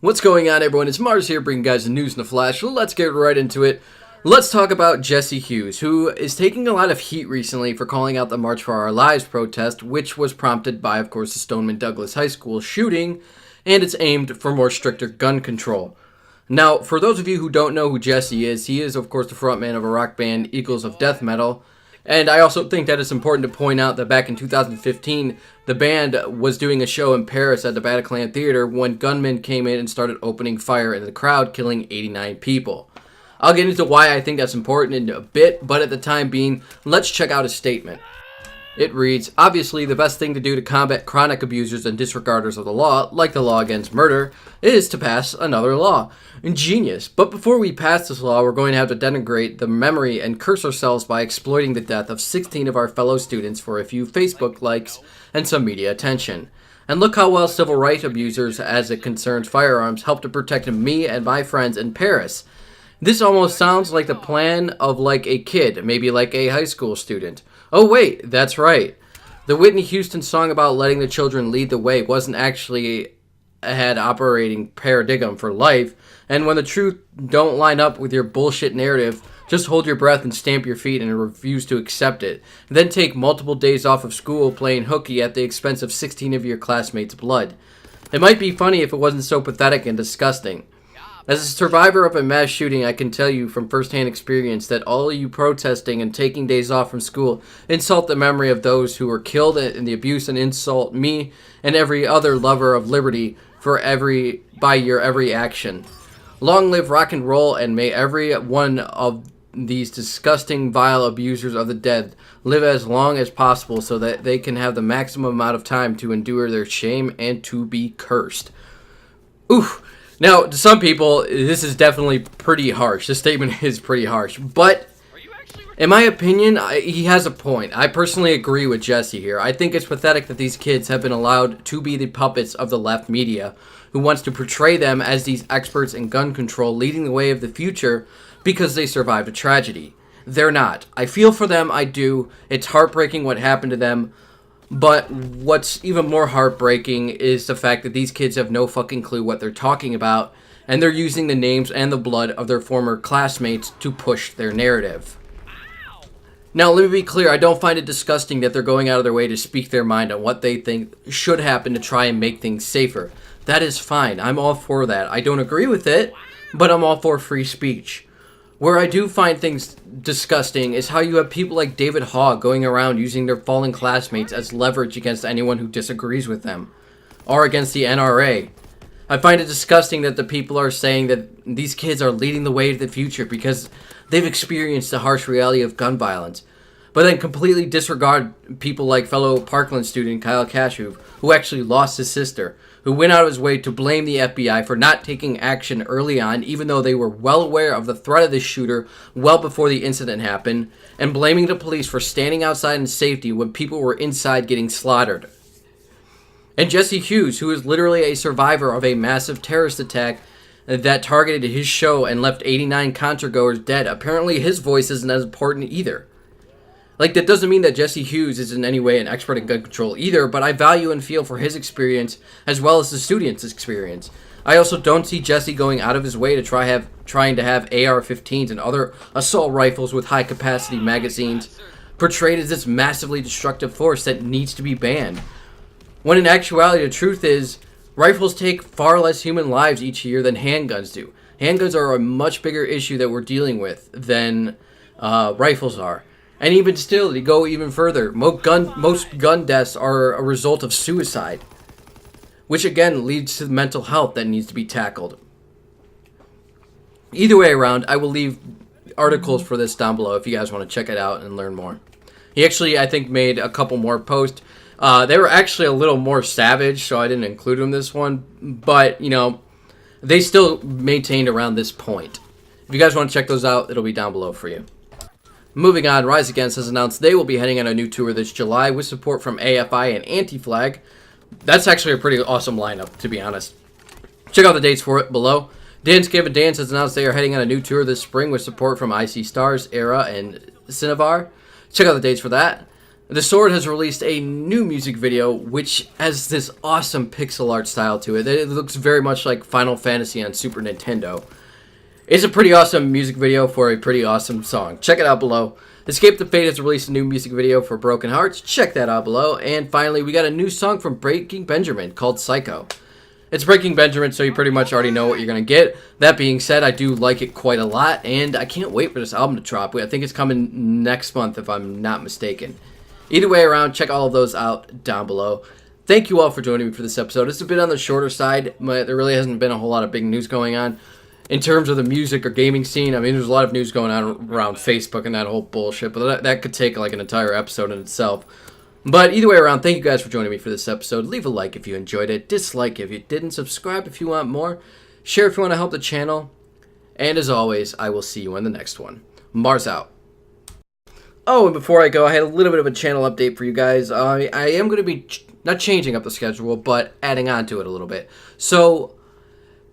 What's going on, everyone? It's Mars here, bringing you guys the news in a flash. Let's get right into it. Let's talk about Jesse Hughes, who is taking a lot of heat recently for calling out the March for Our Lives protest, which was prompted by, of course, the Stoneman Douglas High School shooting, and it's aimed for more stricter gun control. Now, for those of you who don't know who Jesse is, he is, of course, the frontman of a rock band, Eagles of Death Metal. And I also think that it's important to point out that back in 2015, the band was doing a show in Paris at the Bataclan Theater when gunmen came in and started opening fire in the crowd, killing 89 people. I'll get into why I think that's important in a bit, but at the time being, let's check out his statement. It reads, obviously the best thing to do to combat chronic abusers and disregarders of the law, like the law against murder, is to pass another law. Ingenious. But before we pass this law, we're going to have to denigrate the memory and curse ourselves by exploiting the death of 16 of our fellow students for a few Facebook likes and some media attention. And look how well civil rights abusers, as it concerns firearms, help to protect me and my friends in Paris. This almost sounds like the plan of like a kid, maybe like a high school student. Oh wait, that's right. The Whitney Houston song about letting the children lead the way wasn't actually had operating paradigm for life, and when the truth don't line up with your bullshit narrative, just hold your breath and stamp your feet and refuse to accept it. Then take multiple days off of school playing hooky at the expense of 16 of your classmates' blood. It might be funny if it wasn't so pathetic and disgusting. As a survivor of a mass shooting, I can tell you from firsthand experience that all of you protesting and taking days off from school insult the memory of those who were killed in the abuse and insult me and every other lover of liberty by your every action. Long live rock and roll, and may every one of these disgusting, vile abusers of the dead live as long as possible so that they can have the maximum amount of time to endure their shame and to be cursed. Oof. Now, to some people, this is definitely pretty harsh. This statement is pretty harsh. But, in my opinion, he has a point. I personally agree with Jesse here. I think it's pathetic that these kids have been allowed to be the puppets of the left media, who wants to portray them as these experts in gun control leading the way of the future because they survived a tragedy. They're not. I feel for them, I do. It's heartbreaking what happened to them. But what's even more heartbreaking is the fact that these kids have no fucking clue what they're talking about, and they're using the names and the blood of their former classmates to push their narrative. Now, let me be clear, I don't find it disgusting that they're going out of their way to speak their mind on what they think should happen to try and make things safer. That is fine. I'm all for that. I don't agree with it, but I'm all for free speech. Where I do find things disgusting is how you have people like David Hogg going around using their fallen classmates as leverage against anyone who disagrees with them, or against the NRA. I find it disgusting that the people are saying that these kids are leading the way to the future because they've experienced the harsh reality of gun violence, but then completely disregard people like fellow Parkland student Kyle Kashuv, who actually lost his sister, who went out of his way to blame the FBI for not taking action early on, even though they were well aware of the threat of this shooter well before the incident happened, and blaming the police for standing outside in safety when people were inside getting slaughtered. And Jesse Hughes, who is literally a survivor of a massive terrorist attack that targeted his show and left 89 concertgoers dead, apparently his voice isn't as important either. Like, that doesn't mean that Jesse Hughes is in any way an expert in gun control either, but I value and feel for his experience as well as the students' experience. I also don't see Jesse going out of his way to trying to have AR-15s and other assault rifles with high-capacity magazines portrayed as this massively destructive force that needs to be banned. When in actuality, the truth is, rifles take far less human lives each year than handguns do. Handguns are a much bigger issue that we're dealing with than rifles are. And even still, to go even further, most gun deaths are a result of suicide, which again leads to mental health that needs to be tackled. Either way around, I will leave articles for this down below if you guys want to check it out and learn more. He actually, I think, made a couple more posts. They were actually a little more savage, so I didn't include them in this one, but, you know, they still maintained around this point. If you guys want to check those out, it'll be down below for you. Moving on, Rise Against has announced they will be heading on a new tour this July with support from AFI and Anti-Flag. That's actually a pretty awesome lineup, to be honest. Check out the dates for it below. Dance Gavin Dance has announced they are heading on a new tour this spring with support from IC Stars, Era, and Cinevar. Check out the dates for that. The Sword has released a new music video which has this awesome pixel art style to it. It looks very much like Final Fantasy on Super Nintendo. It's a pretty awesome music video for a pretty awesome song. Check it out below. Escape the Fate has released a new music video for Broken Hearts. Check that out below. And finally, we got a new song from Breaking Benjamin called Psycho. It's Breaking Benjamin, so you pretty much already know what you're going to get. That being said, I do like it quite a lot, and I can't wait for this album to drop. I think it's coming next month, if I'm not mistaken. Either way around, check all of those out down below. Thank you all for joining me for this episode. It's a bit on the shorter side, but there really hasn't been a whole lot of big news going on. In terms of the music or gaming scene, I mean, there's a lot of news going on around Facebook and that whole bullshit, but that could take like an entire episode in itself. But either way around, thank you guys for joining me for this episode. Leave a like if you enjoyed it, dislike if you didn't, subscribe if you want more, share if you want to help the channel, and as always, I will see you in the next one. Mars out. Oh, and before I go, I had a little bit of a channel update for you guys. I am going to be not changing up the schedule, but adding on to it a little bit. So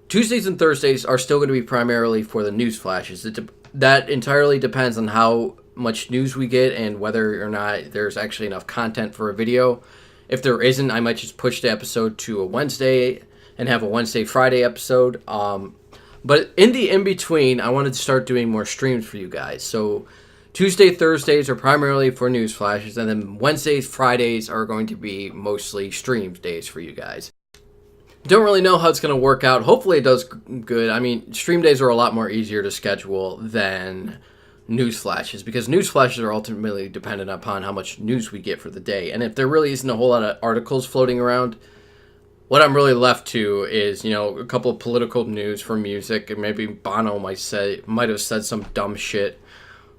Tuesdays and Thursdays are still going to be primarily for the news flashes. That entirely depends on how much news we get and whether or not there's actually enough content for a video. If there isn't, I might just push the episode to a Wednesday and have a Wednesday-Friday episode. But in the in-between, I wanted to start doing more streams for you guys. So Tuesday, Thursdays are primarily for news flashes, and then Wednesdays, Fridays are going to be mostly stream days for you guys. Don't really know how it's going to work out. Hopefully it does good. I mean, stream days are a lot more easier to schedule than news flashes, because news flashes are ultimately dependent upon how much news we get for the day. And if there really isn't a whole lot of articles floating around, what I'm really left to is, a couple of political news for music, and maybe Bono might have said some dumb shit.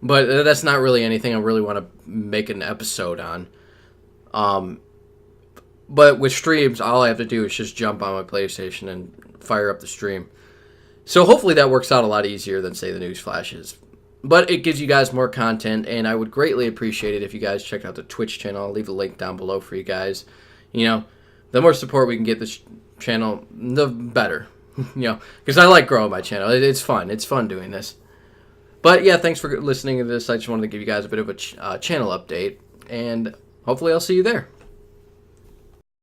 But that's not really anything I really want to make an episode on. But with streams, all I have to do is just jump on my PlayStation and fire up the stream. So hopefully that works out a lot easier than, say, the news flashes. But it gives you guys more content, and I would greatly appreciate it if you guys checked out the Twitch channel. I'll leave a link down below for you guys. The more support we can get this channel, the better. Because I like growing my channel. It's fun. It's fun doing this. But yeah, thanks for listening to this. I just wanted to give you guys a bit of a channel update, and hopefully I'll see you there.